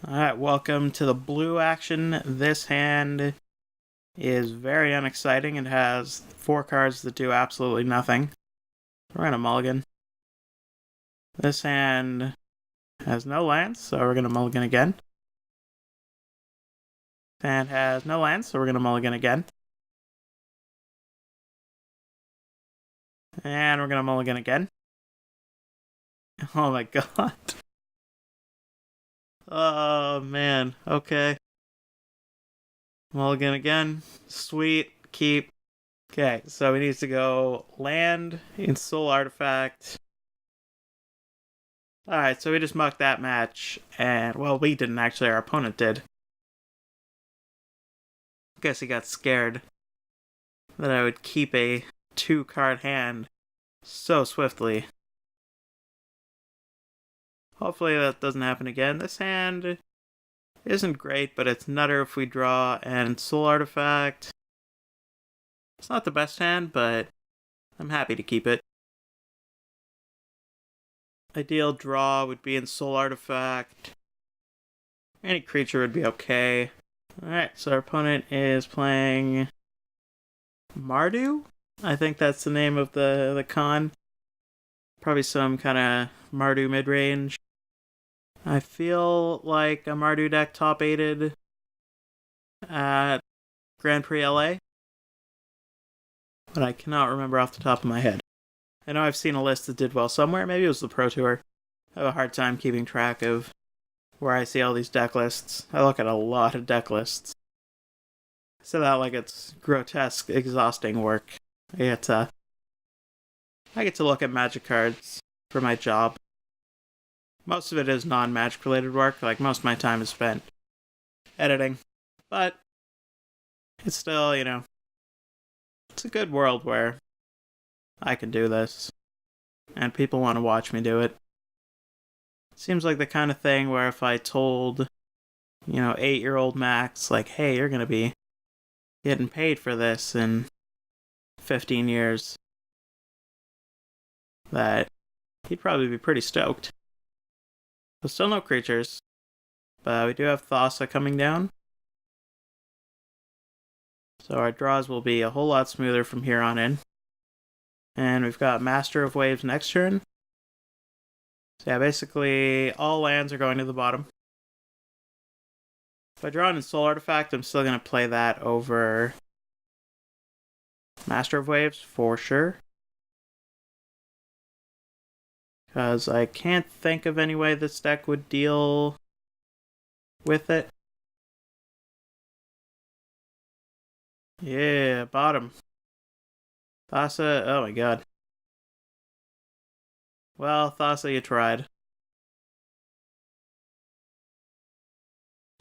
Alright, welcome to the blue action. This hand is very unexciting. It has 4 cards that do absolutely nothing. We're gonna mulligan. This hand has no lands, so we're gonna mulligan again. This hand has no lands, so we're gonna mulligan again. And we're gonna mulligan again. Oh my god. Oh man, okay. Mulligan again. Sweet. Keep. Okay, so we need to go land in Soul Artifact. Alright, so we just mucked that match, and, well, we didn't actually, our opponent did. Guess he got scared that I would keep a 2-card hand so swiftly. Hopefully that doesn't happen again. This hand isn't great, but it's nutter if we draw, and Soul Artifact. It's not the best hand, but I'm happy to keep it. Ideal draw would be in Soul Artifact. Any creature would be okay. Alright, so our opponent is playing Mardu? I think that's the name of the con. Probably some kind of Mardu mid-range. I feel like a Mardu deck top 8'd at Grand Prix LA, but I cannot remember off the top of my head. I know I've seen a list that did well somewhere. Maybe it was the Pro Tour. I have a hard time keeping track of where I see all these deck lists. I look at a lot of deck lists. I say that like it's grotesque, exhausting work. I get to look at Magic cards for my job. Most of it is non-Magic related work. Like, most of my time is spent editing. But it's still, it's a good world where I can do this. And people want to watch me do it. Seems like the kind of thing where if I told, 8-year-old Max, like, hey, you're going to be getting paid for this in 15 years, that he'd probably be pretty stoked. So still no creatures, but we do have Thassa coming down. So our draws will be a whole lot smoother from here on in. And we've got Master of Waves next turn. So yeah, basically all lands are going to the bottom. If I draw in Soul Artifact, I'm still going to play that over Master of Waves for sure. Because I can't think of any way this deck would deal with it. Yeah, bottom. Thassa, oh my god. Well, Thassa, you tried.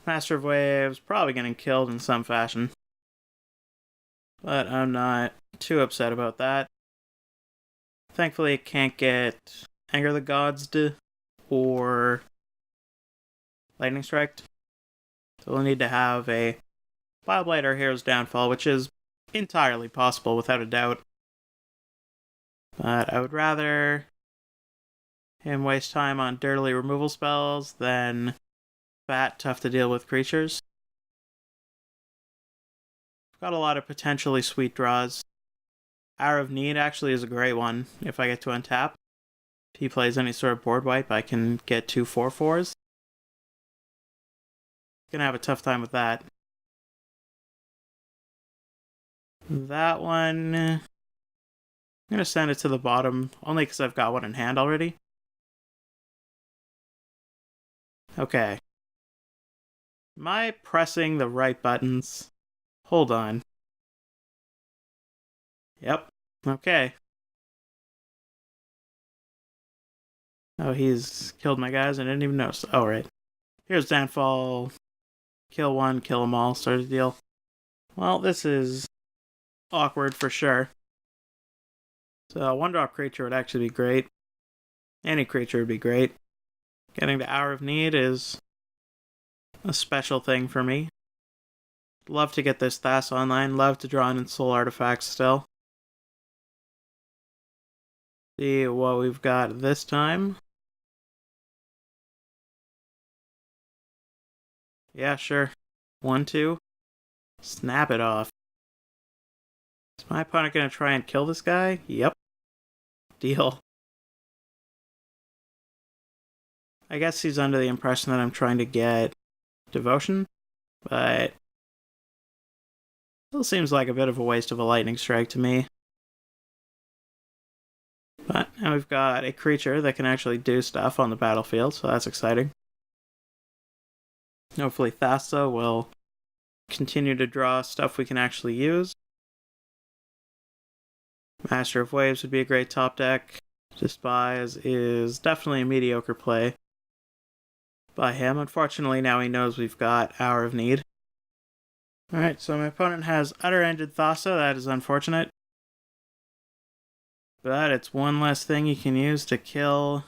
Master of Waves, probably getting killed in some fashion. But I'm not too upset about that. Thankfully, it can't get Anger the Gods or Lightning Strike. So we'll need to have a Bioblight or Hero's Downfall, which is entirely possible without a doubt. But I would rather him waste time on dirtily removal spells than fat, tough to deal with creatures. Got a lot of potentially sweet draws. Hour of Need actually is a great one if I get to untap. If he plays any sort of board wipe, I can get 2 4/4s. Gonna have a tough time with that. That one, I'm gonna send it to the bottom, only because I've got one in hand already. Okay. Am I pressing the right buttons? Hold on. Yep. Okay. Oh, he's killed my guys. I didn't even notice. Oh, right. Here's Downfall. Kill one, kill them all, sort of deal. Well, this is awkward for sure. So a 1-drop creature would actually be great. Any creature would be great. Getting to Hour of Need is a special thing for me. Love to get this Thassa online. Love to draw in Soul Artifacts still. See what we've got this time. Yeah, sure. 1-2. Snap it off. Is my opponent gonna try and kill this guy? Yep. Deal. I guess he's under the impression that I'm trying to get devotion, but still seems like a bit of a waste of a lightning strike to me. But now we've got a creature that can actually do stuff on the battlefield, so that's exciting. Hopefully Thassa will continue to draw stuff we can actually use. Master of Waves would be a great top deck. Despise is definitely a mediocre play by him. Unfortunately, now he knows we've got Hour of Need. Alright, so my opponent has Utter-Ended Thassa. That is unfortunate. But it's one less thing you can use to kill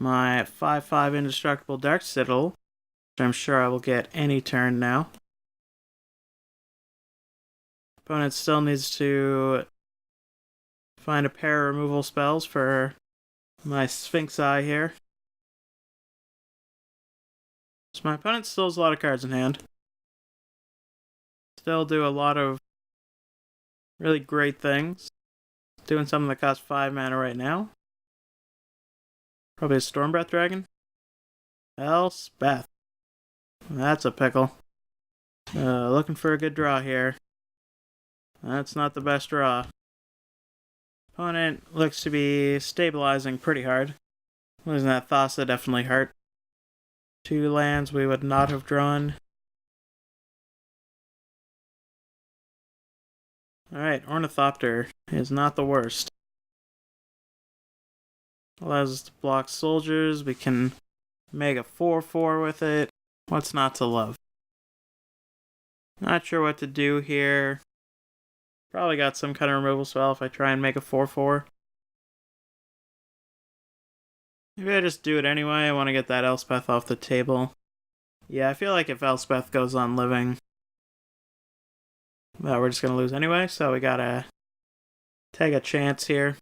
my 5/5 Indestructible Dark Citadel, which I'm sure I will get any turn now. Opponent still needs to find a pair of removal spells for my Sphinx Eye here. So my opponent still has a lot of cards in hand. Still do a lot of really great things. Doing something that costs 5 mana right now. Probably a Stormbreath Dragon. Elspeth. That's a pickle. Looking for a good draw here. That's not the best draw. Opponent looks to be stabilizing pretty hard. Losing that Thassa definitely hurt. 2 lands we would not have drawn. Alright, Ornithopter is not the worst. Allows us to block soldiers. We can make a 4/4 with it. What's not to love? Not sure what to do here. Probably got some kind of removal spell if I try and make a 4/4. Maybe I just do it anyway. I want to get that Elspeth off the table. Yeah, I feel like if Elspeth goes on living, well, we're just going to lose anyway, so we gotta take a chance here.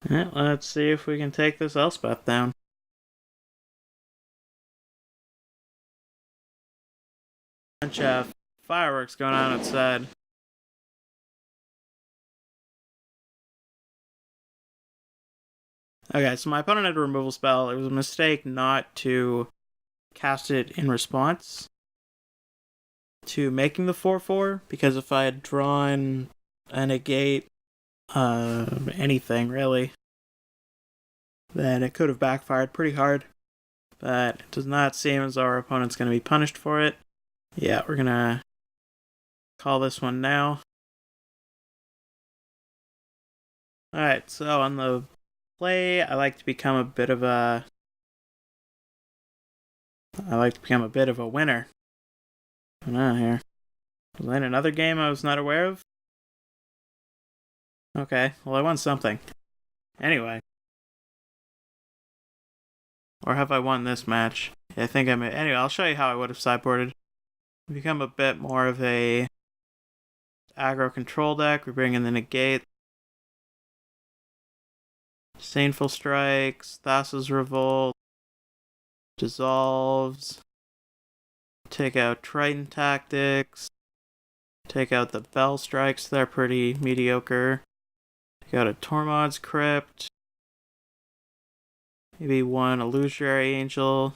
Yeah, let's see if we can take this Elspeth down. Bunch of fireworks going on outside. Okay, so my opponent had a removal spell. It was a mistake not to cast it in response to making the 4/4, because if I had drawn a negate, anything really, then it could have backfired pretty hard. But it does not seem as though our opponent's going to be punished for it. Yeah, we're going to call this one now. Alright, so on the play, I like to become a bit of a winner. I don't know here. Was I in another game I was not aware of? Okay, well I won something. Anyway. Or have I won this match? Yeah, I think I may. Anyway, I'll show you how I would have sideboarded. Become a bit more of a aggro control deck. We bring in the negate. Disdainful Strikes, Thassa's Revolt, Dissolves, take out Triton Tactics, take out the Bell Strikes, they're pretty mediocre. Take out a Tormod's Crypt, maybe one Illusionary Angel,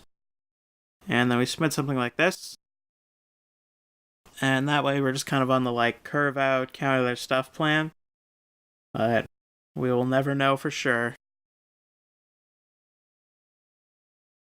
and then we submit something like this. And that way we're just kind of on the curve out, counter their stuff plan. But we will never know for sure.